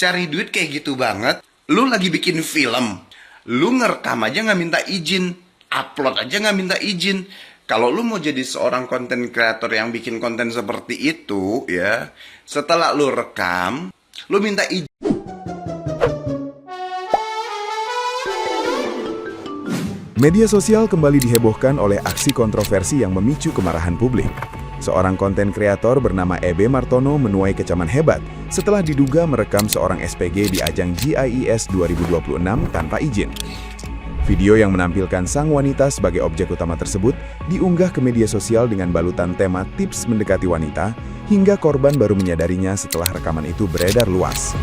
Cari duit kayak gitu banget. Lu lagi bikin film, lu ngerekam aja nggak minta izin, upload aja nggak minta izin. Kalau lu mau jadi seorang konten kreator yang bikin konten seperti itu, ya, setelah lu rekam, lu minta izin. Media sosial kembali dihebohkan oleh aksi kontroversi yang memicu kemarahan publik. Seorang konten kreator bernama Ebe Martono menuai kecaman hebat setelah diduga merekam seorang SPG di ajang GIES 2026 tanpa izin. Video yang menampilkan sang wanita sebagai objek utama tersebut diunggah ke media sosial dengan balutan tema tips mendekati wanita, hingga korban baru menyadarinya setelah rekaman itu beredar luas.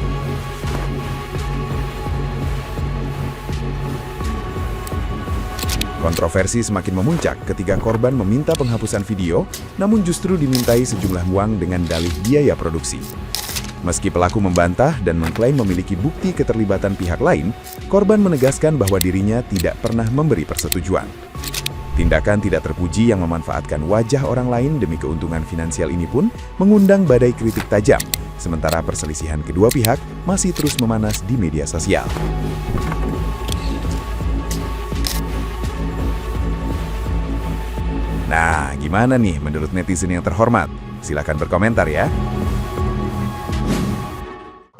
Kontroversi semakin memuncak ketika korban meminta penghapusan video, namun justru dimintai sejumlah uang dengan dalih biaya produksi. Meski pelaku membantah dan mengklaim memiliki bukti keterlibatan pihak lain, korban menegaskan bahwa dirinya tidak pernah memberi persetujuan. Tindakan tidak terpuji yang memanfaatkan wajah orang lain demi keuntungan finansial ini pun mengundang badai kritik tajam, sementara perselisihan kedua pihak masih terus memanas di media sosial. Nah, gimana nih menurut netizen yang terhormat? Silakan berkomentar ya.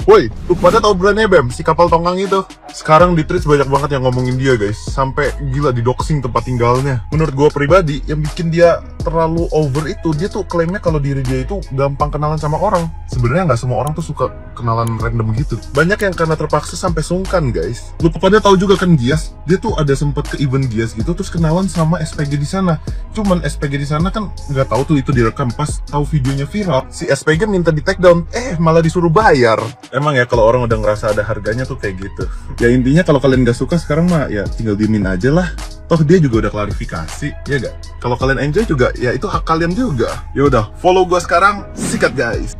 Woi, lu pada tau brandnya Bem, si kapal tongkang itu? Sekarang di Threads banyak banget yang ngomongin dia guys. Sampai gila di doxing tempat tinggalnya. Menurut gua pribadi, yang bikin dia terlalu over itu, dia tuh klaimnya kalau diri dia itu gampang kenalan sama orang. Sebenarnya nggak semua orang tuh suka kenalan random gitu. Banyak yang karena terpaksa sampai sungkan guys. Lu pada tahu juga kan Gias? Dia tuh ada sempet ke event Gias gitu, terus kenalan sama SPG di sana. Cuman SPG di sana kan nggak tahu tuh itu direkam. Pas tahu videonya viral, si SPG minta di take down, malah disuruh bayar. Emang ya kalau orang udah ngerasa ada harganya tuh kayak gitu. Ya intinya kalau kalian gak suka sekarang mah ya tinggal diemin aja lah. Toh dia juga udah klarifikasi, ya gak? Kalau kalian enjoy juga, ya itu hak kalian juga. Ya udah, follow gua sekarang, sikat guys.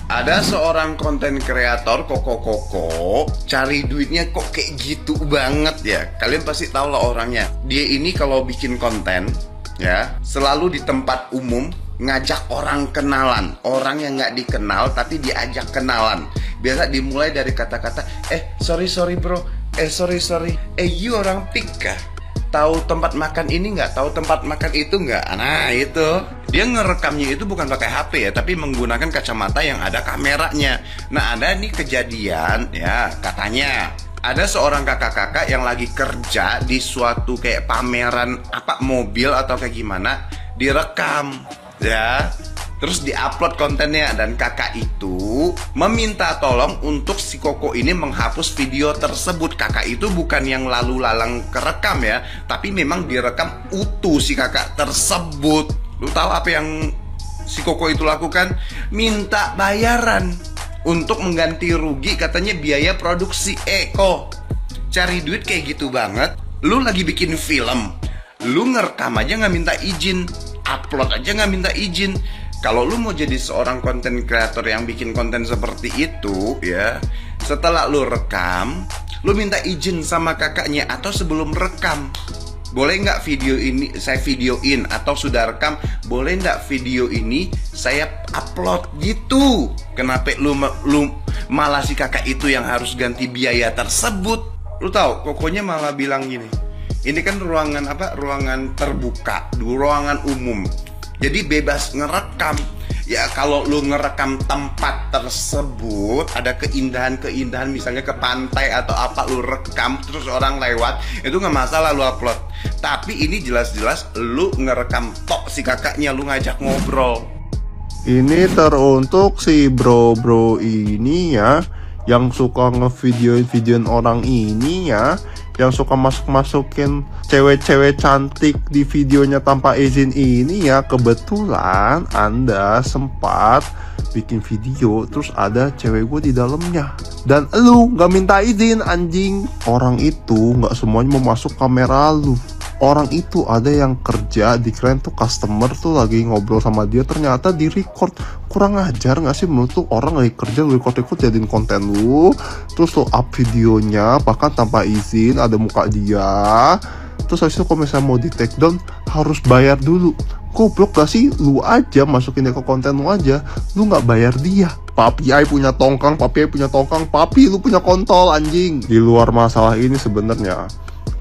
Ada seorang konten kreator koko cari duitnya kok kayak gitu banget ya. Kalian pasti tahu lah orangnya. Dia ini kalau bikin konten ya selalu di tempat umum ngajak orang kenalan, orang yang nggak dikenal tapi diajak kenalan. Biasa dimulai dari kata-kata sorry bro, sorry you orang Pika, tahu tempat makan ini nggak, tahu tempat makan itu nggak. Nah itu dia ngerekamnya itu bukan pakai HP ya, tapi menggunakan kacamata yang ada kameranya. Nah ada nih kejadian ya, katanya ada seorang kakak-kakak yang lagi kerja di suatu kayak pameran mobil atau kayak gimana, direkam ya, terus diupload kontennya, dan kakak itu meminta tolong untuk si Koko ini menghapus video tersebut. Kakak itu bukan yang lalu lalang kerekam ya, tapi memang direkam utuh si kakak tersebut. Lu tahu apa yang si Koko itu lakukan? Minta bayaran untuk mengganti rugi, katanya biaya produksi. Kok cari duit kayak gitu banget? Lu lagi bikin film, lu ngerekam aja nggak minta izin, upload aja nggak minta izin. Kalau lu mau jadi seorang konten kreator yang bikin konten seperti itu ya, setelah lu rekam, lu minta izin sama kakaknya, atau sebelum rekam, boleh nggak video ini saya videoin, atau sudah rekam, boleh nggak video ini saya upload gitu. Kenapa lu malah si kakak itu yang harus ganti biaya tersebut? Lu tahu, Kokonya malah bilang gini, ini kan ruangan ruangan terbuka, ruangan umum, jadi bebas ngerekam. Ya kalau lu ngerekam tempat tersebut, ada keindahan-keindahan misalnya ke pantai atau apa, lu rekam terus orang lewat, itu nggak masalah lu upload. Tapi ini jelas-jelas lu ngerekam tok si kakaknya, lu ngajak ngobrol. Ini teruntuk si bro-bro ini ya, yang suka ngevideoin orang ini ya, yang suka masukin cewek-cewek cantik di videonya tanpa izin ini ya. Kebetulan Anda sempat bikin video terus ada cewek gue di dalamnya, dan lu gak minta izin anjing. Orang itu gak semuanya mau masuk kamera lu. Orang itu ada yang kerja, dikirain tuh customer tuh lagi ngobrol sama dia, ternyata di record. Kurang ajar gak sih menurut tuh? Orang lagi kerja, lu record jadiin konten lu, terus lu up videonya bahkan tanpa izin, ada muka dia. Terus habis itu kalau misalnya mau di take down harus bayar dulu. Goblok gak sih? Lu aja masukin dia ke konten lu aja, lu gak bayar dia. Papi ai punya tongkang, papi lu punya kontol anjing. Di luar masalah ini sebenarnya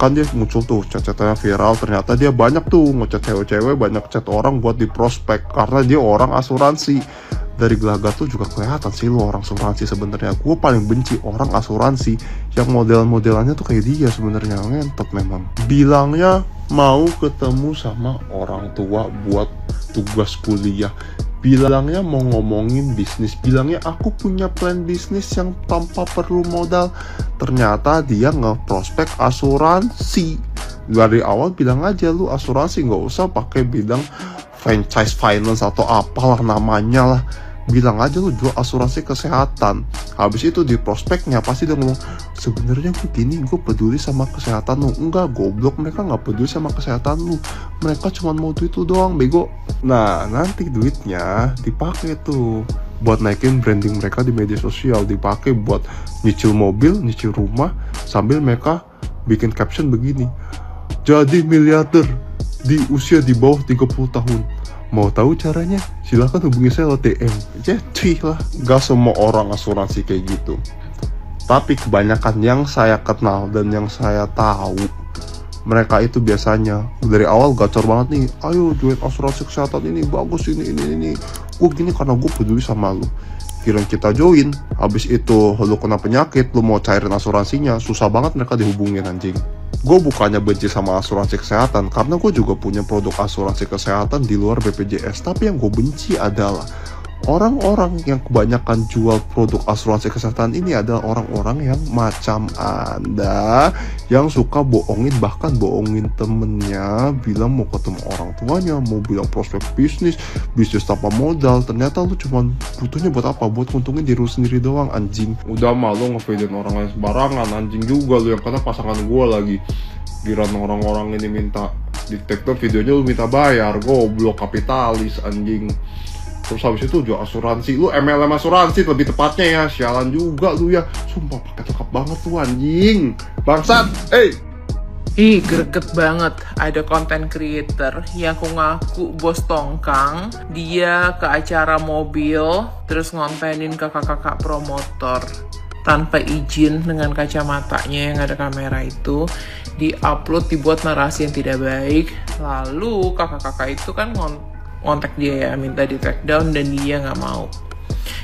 kan dia muncul tuh chat-chatnya viral, ternyata dia banyak tuh ngechat cewek-cewek, banyak chat orang buat di prospek karena dia orang asuransi. Dari gelagat tuh juga kelihatan sih lu orang asuransi sebenarnya. Gue paling benci orang asuransi yang model-modelannya tuh kayak dia sebenarnya, ngentot memang. Bilangnya mau ketemu sama orang tua buat tugas kuliah, bilangnya mau ngomongin bisnis, bilangnya aku punya plan bisnis yang tanpa perlu modal. Ternyata dia ngeprospek asuransi. Dari awal bilang aja lu asuransi, nggak usah pakai bidang franchise finance atau apalah namanya lah. Bilang aja lu jual asuransi kesehatan. Habis itu di prospeknya pasti dia ngomong, sebenarnya begini, gue peduli sama kesehatan lu. Enggak, goblok, mereka nggak peduli sama kesehatan lu. Mereka cuma mau duit lu doang, bego. Nah, nanti duitnya dipakai tuh buat naikin branding mereka di media sosial, dipakai buat nyicil mobil, nyicil rumah, sambil mereka bikin caption begini, jadi miliarder di usia di bawah 30 tahun. Mau tahu caranya? Silahkan hubungi saya lewat DM. Jadi lah, gak semua orang asuransi kayak gitu. Tapi kebanyakan yang saya kenal dan yang saya tahu, mereka itu biasanya dari awal gacor banget nih. Ayo join asuransi kesehatan ini, bagus ini. Gue gini karena gue peduli sama lu. Kirain kita join, habis itu lu kena penyakit, lu mau cairin asuransinya, susah banget mereka dihubungin anjing. Gue bukannya benci sama asuransi kesehatan, karena gue juga punya produk asuransi kesehatan di luar BPJS. Tapi yang gue benci adalah orang-orang yang kebanyakan jual produk asuransi kesehatan ini adalah orang-orang yang macam Anda, yang suka bohongin, bahkan bohongin temennya, bilang mau ketemu orang tuanya, mau bilang prospek bisnis tanpa modal. Ternyata lu cuman butuhnya buat apa? Buat untungin diri lu sendiri doang, anjing. Udah mah lu ngevideoin orang lain sembarangan, anjing juga lu, yang kena pasangan gue lagi. Giran orang-orang ini minta di TikTok videonya lu minta bayar, goblok, kapitalis anjing. Terus habis itu jual asuransi, lu MLM asuransi lebih tepatnya ya, sialan juga lu ya. Sumpah paket lengkap banget tuh anjing, bangsat. Ih, greget banget. Ada content creator yang ngaku bos tongkang. Dia ke acara mobil, terus ngontenin kakak-kakak promotor tanpa izin dengan kacamatanya yang ada kamera itu. Di-upload, dibuat narasi yang tidak baik. Lalu kakak-kakak itu kan ngontak dia ya, minta di take down, dan dia nggak mau.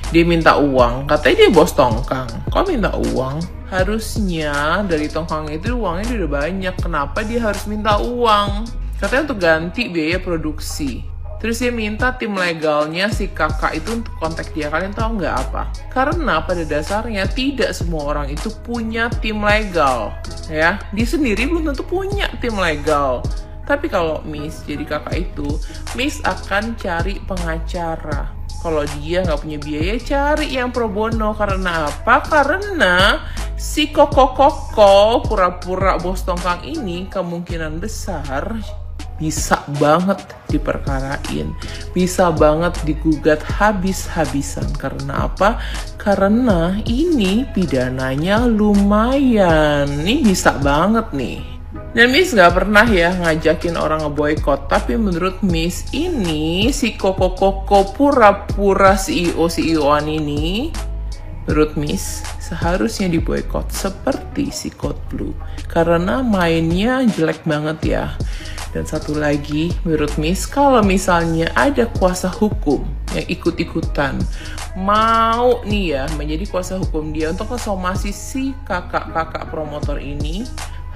Dia minta uang, katanya dia bos tongkang. Kok minta uang? Harusnya dari tongkang itu uangnya dia udah banyak. Kenapa dia harus minta uang? Katanya untuk ganti biaya produksi. Terus dia minta tim legalnya si kakak itu untuk kontak dia. Kalian tahu nggak apa? Karena pada dasarnya tidak semua orang itu punya tim legal, ya. Dia sendiri belum tentu punya tim legal. Tapi kalau Miss jadi kakak itu, Miss akan cari pengacara. Kalau dia nggak punya biaya, cari yang pro bono. Karena apa? Karena si koko pura-pura bos tongkang ini kemungkinan besar bisa banget diperkarain, bisa banget digugat habis-habisan. Karena apa? Karena ini pidananya lumayan. Ini bisa banget nih. Dan Miss gak pernah ya ngajakin orang ngeboikot. Tapi menurut Miss ini, si koko pura-pura CEO-an ini, menurut Miss seharusnya diboikot seperti si Code Blue. Karena mainnya jelek banget ya. Dan satu lagi, menurut Miss, kalau misalnya ada kuasa hukum yang ikut-ikutan mau nih ya menjadi kuasa hukum dia untuk ngesomasi si kakak-kakak promotor ini,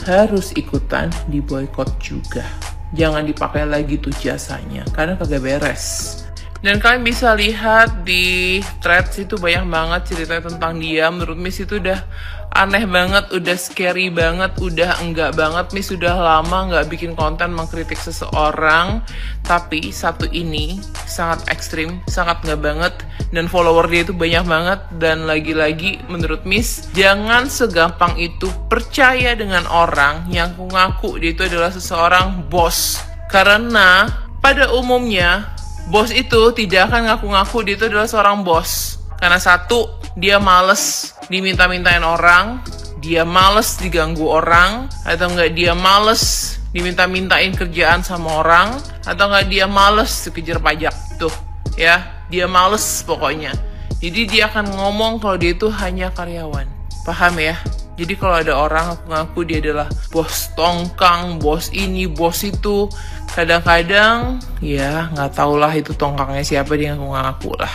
harus ikutan diboikot juga. Jangan dipakai lagi tuh jasanya, karena kagak beres. Dan kalian bisa lihat di threads itu banyak banget cerita tentang dia. Menurut Miss itu udah aneh banget, udah scary banget, udah enggak banget. Miss sudah lama nggak bikin konten mengkritik seseorang. Tapi satu ini sangat ekstrim, sangat nggak banget. Dan follower dia itu banyak banget. Dan lagi-lagi menurut Miss, jangan segampang itu percaya dengan orang yang mengaku dia itu adalah seseorang bos. Karena pada umumnya bos itu tidak akan ngaku-ngaku dia itu adalah seorang bos. Karena satu, dia males diminta-mintain orang, dia males diganggu orang, atau enggak dia males diminta-mintain kerjaan sama orang, atau nggak dia males kejar pajak tuh ya, dia males pokoknya. Jadi dia akan ngomong kalau dia itu hanya karyawan. Paham ya? Jadi kalau ada orang ngaku dia adalah bos tongkang, bos ini, bos itu, kadang-kadang ya nggak tahulah itu tongkangnya siapa, dia ngaku-ngaku lah.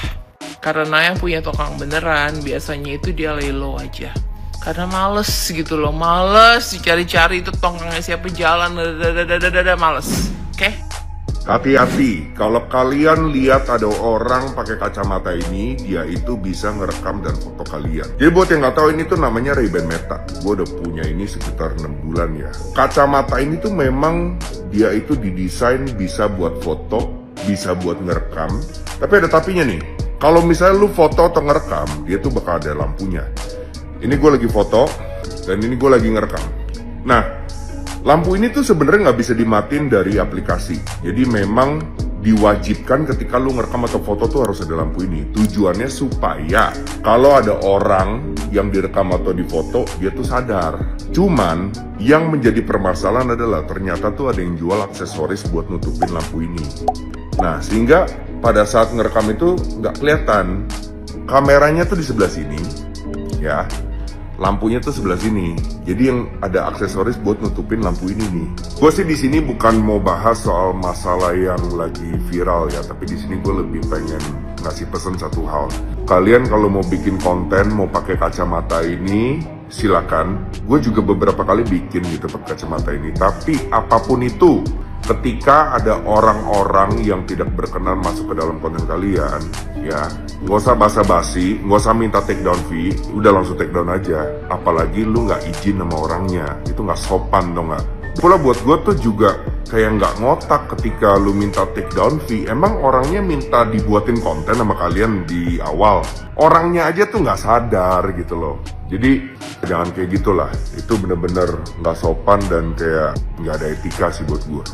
Karena yang punya tongkang beneran biasanya itu dia lelo aja. Karena males gitu loh, males dicari-cari itu tongkangnya siapa, jalan, males. Oke? Hati-hati, kalau kalian lihat ada orang pakai kacamata ini, dia itu bisa ngerekam dan foto kalian. Jadi buat yang nggak tahu, ini tuh namanya Ray-Ban Meta. Gue udah punya ini sekitar 6 bulan ya. Kacamata ini tuh memang dia itu didesain bisa buat foto, bisa buat ngerekam. Tapi ada tapinya nih, kalau misalnya lu foto atau ngerekam, dia tuh bakal ada lampunya. Ini gue lagi foto, dan ini gue lagi ngerekam. Nah, lampu ini tuh sebenarnya nggak bisa dimatiin dari aplikasi. Jadi memang diwajibkan ketika lu ngerekam atau foto tuh harus ada lampu ini. Tujuannya supaya kalau ada orang yang direkam atau difoto, dia tuh sadar. Cuman yang menjadi permasalahan adalah ternyata tuh ada yang jual aksesoris buat nutupin lampu ini. Nah, sehingga pada saat ngerekam itu nggak kelihatan. Kameranya tuh di sebelah sini, ya. Lampunya tuh sebelah sini. Jadi yang ada aksesoris buat nutupin lampu ini nih. Gue sih di sini bukan mau bahas soal masalah yang lagi viral ya, tapi di sini gue lebih pengen ngasih pesan satu hal. Kalian kalau mau bikin konten, mau pakai kacamata ini, silakan. Gue juga beberapa kali bikin gitu pakai kacamata ini. Tapi apapun itu, ketika ada orang-orang yang tidak berkenan masuk ke dalam konten kalian, ya nggak usah basa-basi, nggak usah minta take down fee, udah langsung take down aja. Apalagi lu nggak izin sama orangnya, itu nggak sopan dong nggak. Pula buat gue tuh juga kayak nggak ngotak ketika lu minta take down fee. Emang orangnya minta dibuatin konten sama kalian di awal, orangnya aja tuh nggak sadar gitu loh. Jadi jangan kayak gitulah, itu bener-bener nggak sopan dan kayak nggak ada etika sih buat gue.